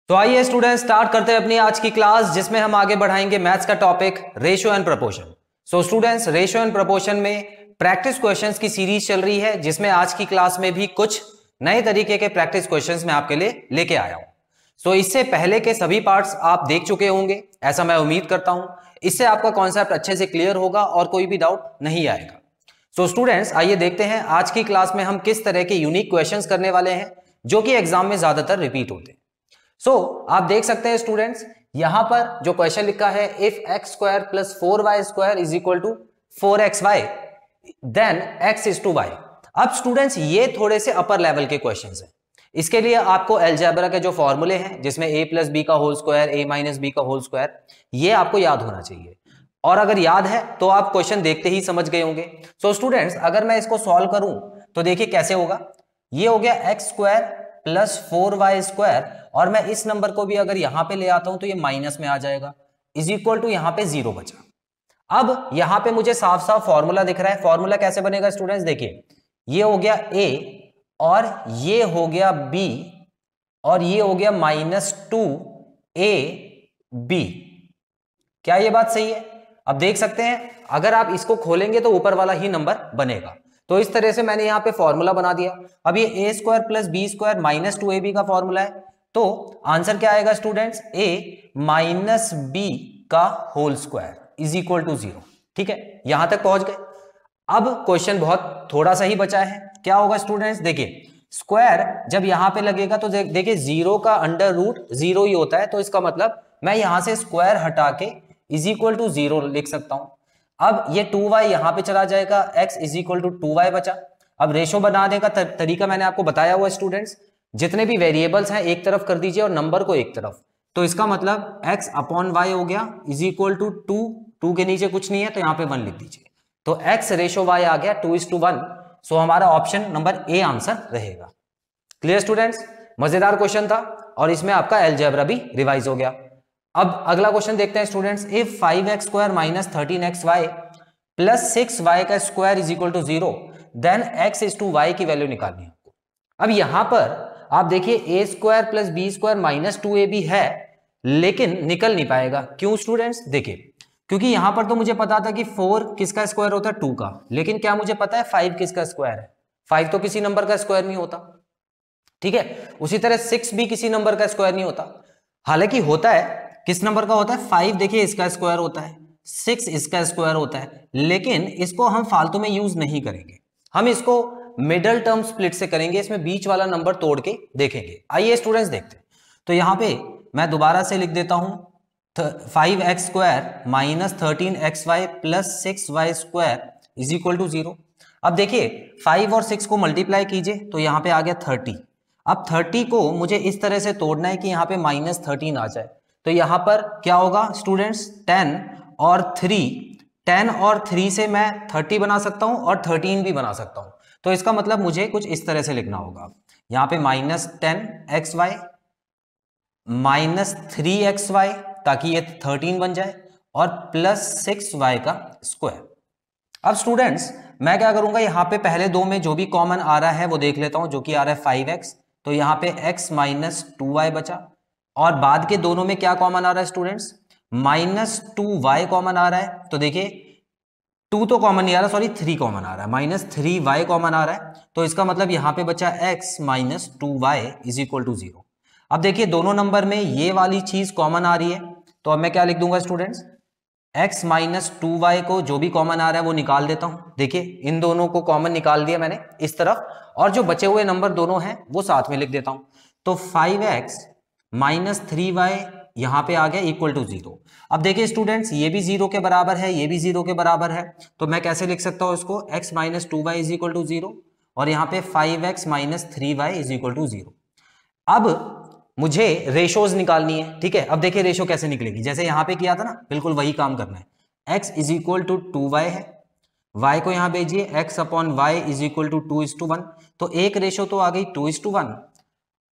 तो आइए student start करते हैं अपनी आज की क्लास, जिसमें हम आगे बढ़ाएंगे मैथ्स का topic ratio and proportion. So students, ratio and proportion में प्रैक्टिस क्वेश्चंस की सीरीज चल रही है, जिसमें आज की क्लास में भी कुछ नए तरीके के प्रैक्टिस क्वेश्चंस मैं आपके लिए लेके आया हूं। सो इससे पहले के सभी पार्ट्स आप देख चुके होंगे, ऐसा मैं उम्मीद करता हूं। इससे आपका कॉन्सेप्ट अच्छे से क्लियर होगा और कोई भी डाउट नहीं आएगा। सो स्टूडेंट्स, आइए देखते हैं आज की क्लास में हम किस तरह के यूनिक क्वेश्चंस करने वाले हैं, जो कि एग्जाम में ज्यादातर रिपीट होते हैं। आप देख सकते हैं स्टूडेंट्स, यहां पर जो क्वेश्चन लिखा है, if x square plus 4y square is equal to 4xy then x is to y। अब स्टूडेंट्स, ये थोड़े से अपर लेवल के क्वेश्चंस हैं। इसके लिए आपको अलजेब्रा के जो फॉर्मूले हैं, जिसमें a प्लस बी का whole square, a minus b का होल स्क्वायर, ये आपको याद होना चाहिए। और अगर याद है तो आप क्वेश्चन देखते ही समझ गए होंगे। स्टूडेंट्स, अगर मैं इसको सॉल्व करूं तो देखिए कैसे होगा। ये हो गया x square plus 4y square, और मैं इस नंबर को भी अगर यहां पे ले आता हूं तो ये माइनस में आ जाएगा, इज इक्वल टू यहां पे 0 बचा। अब यहां पे मुझे साफ साफ फॉर्मूला दिख रहा है। फॉर्मूला कैसे बनेगा स्टूडेंट्स, देखिए, ये हो गया a और ये हो गया b और ये हो गया -2ab। क्या ये बात सही है? अब देख सकते हैं, अगर आप इसको खोलेंगे तो ऊपर वाला ही नंबर बनेगा। तो इस तरह से मैंने यहां पे फॉर्मूला बना दिया। अब ये a square plus b square minus 2ab का फॉर्मूला है, तो आंसर क्या आएगा स्टूडेंट्स, a माइनस बी का whole square is equal to 0। ठीक है, यहां तक पहुंच गए। अब क्वेश्चन बहुत थोड़ा सा ही बचा है। क्या होगा स्टूडेंट्स, देखिए, स्क्वायर जब यहां पे लगेगा तो देखिए 0 का अंडर रूट 0 ही होता है, तो इसका मतलब मैं यहां से स्क्वायर हटा के इज इक्वल टू 0 लिख सकता हूं। अब ये 2y यहां पे चला जाएगा, x is equal to 2y बचा। अब रेशो बनाने का तरीका मैंने आपको बताया हुआ स्टूडेंट्स, जितने भी वेरिएबल्स हैं एक तरफ कर दीजिए और नंबर को एक तरफ। तो इसका मतलब x अपॉन y हो गया इज इक्वल टू 2 के नीचे कुछ नहीं है तो यहां पे 1 लिख दीजिए। तो x रेशो y आ गया 2:1। सो हमारा ऑप्शन नंबर ए आंसर रहेगा। Clear students? मजेदार क्वेश्चन था और इसमें आपका अलजेब्रा भी रिवाइज हो गया। अब अगला क्वेश्चन देखते हैं students, if 5x square minus 13xy plus 6y का square is equal to 0 then x is to y की वैल्यू निकालनी है आपको। अब यहां पर आप देखिए a square plus b square minus 2ab है, लेकिन निकल नहीं पाएगा। क्यों स्टूडेंट्स? देखिए, क्योंकि यहां पर तो मुझे पता था कि 4 किसका स्क्वायर होता है, 2 का, लेकिन क्या मुझे पता है 5 किसका स्क्वायर है? 5 तो किसी नंबर का स्क्वायर नहीं होता। ठीक है, उसी तरह 6 भी किसी नंबर का स्क्वायर नहीं होता। हालांकि होता है, किस नंबर का होता है? 5 देखिए इसका स्क्वायर होता है, 6 इसका स्क्वायर होता है, लेकिन इसको हम फालतू में यूज नहीं करेंगे। हम इसको मिडल टर्म स्प्लिट से करेंगे, इसमें बीच वाला नंबर तोड़ के देखेंगे। आइए स्टूडेंट्स देखते हैं। तो यहां पे मैं दोबारा से लिख देता हूं, 5x square minus 13xy plus 6y square is equal to 0। अब देखिए 5 और 6 को मल्टीप्लाई कीजिए तो यहां पे आ गया 30। अब 30 को मुझे इस तरह से तोड़ना है कि यहां पे -13 आ जाए। तो यहां पर क्या होगा स्टूडेंट्स, 10 और 3 से मैं 30 बना सकता हूं और 13 भी बना सकता हूं। तो इसका मतलब मुझे कुछ इस तरह से लिखना होगा, यहां पे -10xy -3xy, ताकि ये 13 बन जाए, और प्लस 6y का स्क्वायर। अब स्टूडेंट्स, मैं क्या करूंगा, यहां पे पहले दो में जो भी कॉमन आ रहा है वो देख लेता हूं, जो कि आ रहा है 5x, तो यहां पे x माइनस 2y बचा। और बाद के दोनों में क्या कॉमन आ रहा है स्टूडेंट्स, -2y कॉमन आ रहा है। तो देखिए 2 तो कॉमन नहीं आ रहा, सॉरी 3 कॉमन आ रहा है, -3y कॉमन आ रहा है। तो इसका मतलब यहां पे बचा x minus 2y is equal to 0। अब देखिए दोनों नंबर में ये वाली चीज कॉमन आ रही है, तो अब मैं क्या लिख दूंगा स्टूडेंट्स, x माइनस 2y को जो भी कॉमन आ रहा है वो निकाल देता हूं। देखिए इन दोनों को कॉमन निकाल दिया मैंने इस तरफ, और जो बचे हुए नंबर दोनों हैं वो साथ में लिख देता हूं। तो 5x माइनस 3y यहां पे आ गया इक्वल टू 0। अब देखिए स्टूडेंट्स, ये भी 0 के बराबर है, ये भी 0 के बराबर है, तो मैं कैसे लिख सकता हूं इसको, x minus 2y is equal to 0, और यहाँ पे 5x minus 3y is equal to 0। अब मुझे रेशोज निकालनी है। ठीक है, अब देखिए रेशो कैसे निकलेगी, जैसे यहां पे किया था ना, बिल्कुल वही काम करना है। x is equal to 2y है, y को यहां भेजिए, x upon y is equal to 2:1। तो एक रेशो तो आ गई 2:1,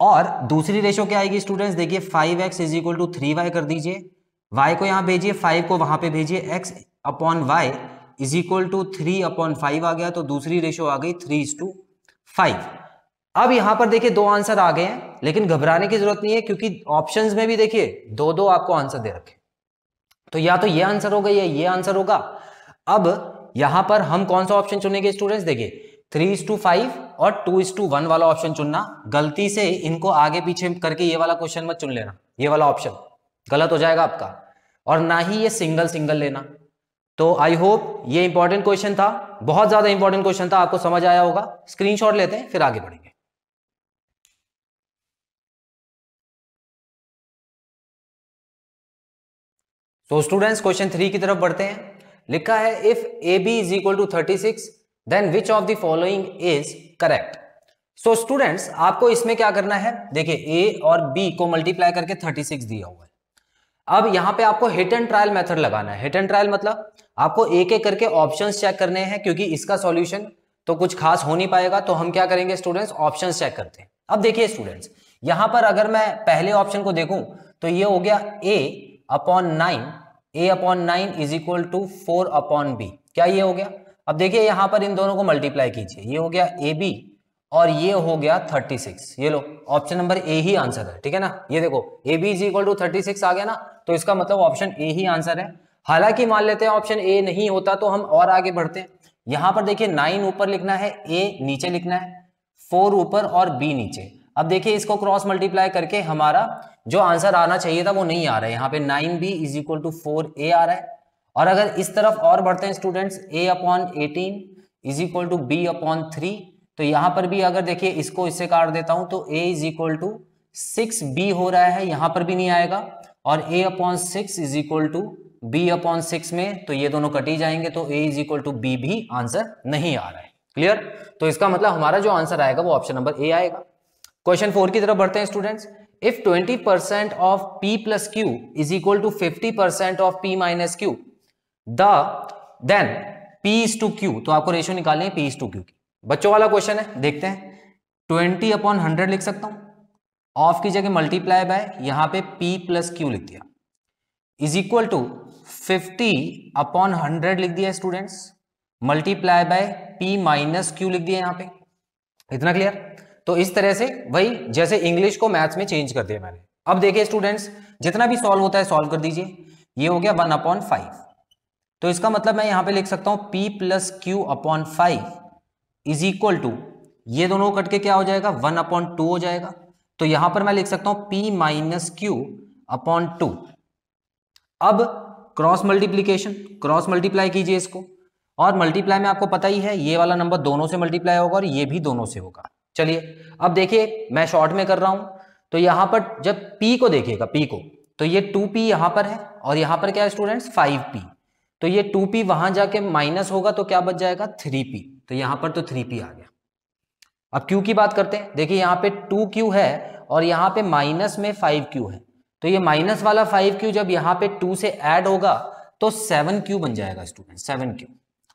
और दूसरी रेशो क्या आएगी स्टूडेंट्स, देखिए 5x is equal to 3y कर दीजिए, y को यहां भेजिए, 5 को वहां पे भेजिए, x upon y is equal to 3/5 आ गया। तो दूसरी रेशो आ गई 3:5। अब यहां पर देखिए दो आंसर आ गए हैं, लेकिन घबराने की जरूरत नहीं है क्योंकि ऑप्शंस में भी देखिए दो दो आपको आंसर दे रखे, तो या तो ये आंसर होगा या ये आंसर होगा। अब यहां पर हम कौन सा ऑप्शन चुनेंगे स्टूडेंट्स, देखिए 3:5 और 2:1 वाला ऑप्शन चुनना। गलती से इनको आगे पीछे करके ये वाला क्वेश्चन मत चुन लेना, ये वाला ऑप्शन गलत हो जाएगा आपका, और ना ही ये सिंगल सिंगल लेना। तो आई होप ये इंपॉर्टेंट क्वेश्चन था, बहुत ज्यादा इंपॉर्टेंट क्वेश्चन था, आपको समझ आया होगा। स्क्रीनशॉट लेते हैं फिर आगे बढ़ेंगे। तो स्टूडेंट्स क्वेश्चन 3 की तरफ बढ़ते हैं। लिखा है if A B is equal to 36 then which of the following is correct. So students आपको इसमें क्या करना है, देखिए ए और बी को मल्टीप्लाई करके 36 दिया हुआ है। अब यहां पे आपको हिट एंड ट्रायल मेथड लगाना है। हिट एंड ट्रायल मतलब आपको एक एक करके ऑप्शंस चेक करने हैं, क्योंकि इसका सॉल्यूशन तो कुछ खास हो नहीं पाएगा। तो हम क्या करेंगे स्टूडेंट्स, ऑप्शंस चेक करते हैं। अब देखिए स्टूडेंट्स, यहां पर अगर मैं पहले ऑप्शन को देखूं तो ये हो गया a/9 is equal to 4/b। क्या ये हो गया? अब देखिए यहां पर इन दोनों को मल्टीप्लाई कीजिए, ये हो गया ab और ये हो गया 36। ये लो ऑप्शन नंबर ए ही आंसर है, ठीक है ना। ये देखो ab इज इक्वल टू 36 आ गया ना, तो इसका मतलब ऑप्शन ए ही आंसर है। हालांकि मान लेते हैं ऑप्शन ए नहीं होता तो हम और आगे बढ़ते हैं। यहां पर देखिए 9 ऊपर लिखना है, a नीचे लिखना है, 4 ऊपर और b नीचे। अब देखिए इसको क्रॉस मल्टीप्लाई करके हमारा जो आंसर आना चाहिए था वो नहीं आ रहा है। यहाँ पे 9b is equal to 4a आ रहा है। और अगर इस तरफ और बढ़ते हैं students, a/18 is equal to b/3, तो यहां पर भी अगर देखिए इसको इससे काट देता हूं तो a इज इक्वल टू 6b हो रहा है, यहां पर भी नहीं आएगा। और a/6 is equal to b/6 में, तो ये दोनों कट ही जाएंगे, तो a इज इक्वल टू b भी आंसर नहीं आ रहा है। क्लियर? तो इसका मतलब हमारा जो आंसर आएगा वो ऑप्शन नंबर ए आएगा। क्वेश्चन 4 की तरफ बढ़ते हैं students. If 20% of p plus q is equal to 50% of p minus q, then p is to q, तो आपको रेशियो निकालनी है p इज टू q की। बच्चों वाला क्वेश्चन है, देखते हैं। 20/100 लिख सकता हूं, ऑफ की जगह मल्टीप्लाई बाय यहां पे p प्लस q लिख दिया, इज इक्वल टू 50/100 लिख दिया students, multiply by p minus q लिख दिया यहां पे। इतना क्लियर? तो इस तरह से वही जैसे इंग्लिश को मैथ्स में चेंज कर दिया मैंने। अब देखिए स्टूडेंट्स, जितना भी सॉल्व होता है सॉल्व कर दीजिए। ये हो गया 1/5, तो इसका मतलब मैं यहां पे लिख सकता हूं p plus q/5 is equal to, ये दोनों कट के क्या हो जाएगा, 1/2 हो जाएगा। तो यहां पर मैं लिख सकता हूं p माइनस q/2। अब क्रॉस मल्टीप्लीकेशन, क्रॉस मल्टीप्लाई कीजिए इसको, और मल्टीप्लाई में आपको पता ही है ये वाला नंबर दोनों से मल्टीप्लाई होगा और ये भी दोनों से होगा। चलिए अब देखिए मैं शॉर्ट में कर रहा हूं, तो यहां पर जब p को देखिएगा, p को, तो ये 2p यहां पर है और यहां पर क्या है स्टूडेंट्स 5p, तो ये 2p वहां जाके माइनस होगा तो क्या बच जाएगा 3p, तो यहां पर तो 3p आ गया। अब q की बात करते हैं, देखिए यहां पे 2q है और यहां पे माइनस में 5q है, तो ये माइनस वाला 5q जब यहां पे 2 से ऐड होगा तो 7q बन जाएगा स्टूडेंट, 7q।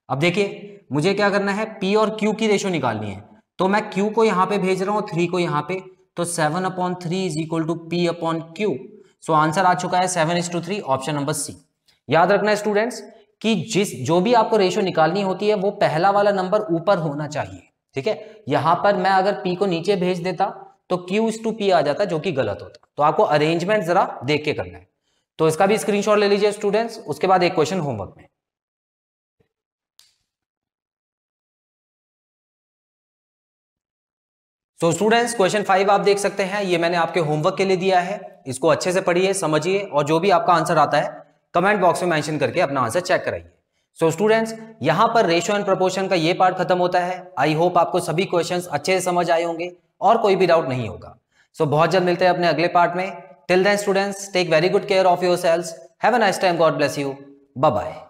अब देखिए मुझे क्या करना है, p और q की रेशो निकालनी है, तो मैं q को यहां पे भेज रहा हूं, 3 को यहां पे, तो 7/3 is equal to p/q। So answer आ चुका है 7:3, ऑप्शन नंबर सी। याद रखना है स्टूडेंट्स कि जो भी आपको रेशो निकालनी होती है वो पहला वाला नंबर ऊपर होना चाहिए, ठीक है। यहां पर मैं अगर p को नीचे भेज देता तो q/p आ जाता, जो कि गलत होता। तो आपको अरेंजमेंट जरा देख के करना है। तो इसका भी स्क्रीनशॉट ले लीजिए स्टूडेंट्स। उसके बाद एक क्वेश्चन होमवर्क में। तो स्टूडेंट्स क्वेश्चन 5 आप देख सकते हैं, ये मैंने आपके होमवर्क के लिए दिया है। इसको अच्छे से पढ़िए, समझिए, और जो भी आपका आंसर आता है कमेंट बॉक्स में मेंशन करके अपना आंसर चेक कराइए। सो स्टूडेंट्स यहां पर रेशियो एंड प्रोपोर्शन का ये पार्ट खत्म होता है। आई होप आपको सभी क्वेश्चंस अच्छे से समझ आए होंगे और कोई भी डाउट नहीं होगा। सो बहुत जल्द मिलते हैं अपने अगले पार्ट में। Till then students take very good care of yourselves, have a nice time, God bless you, bye bye.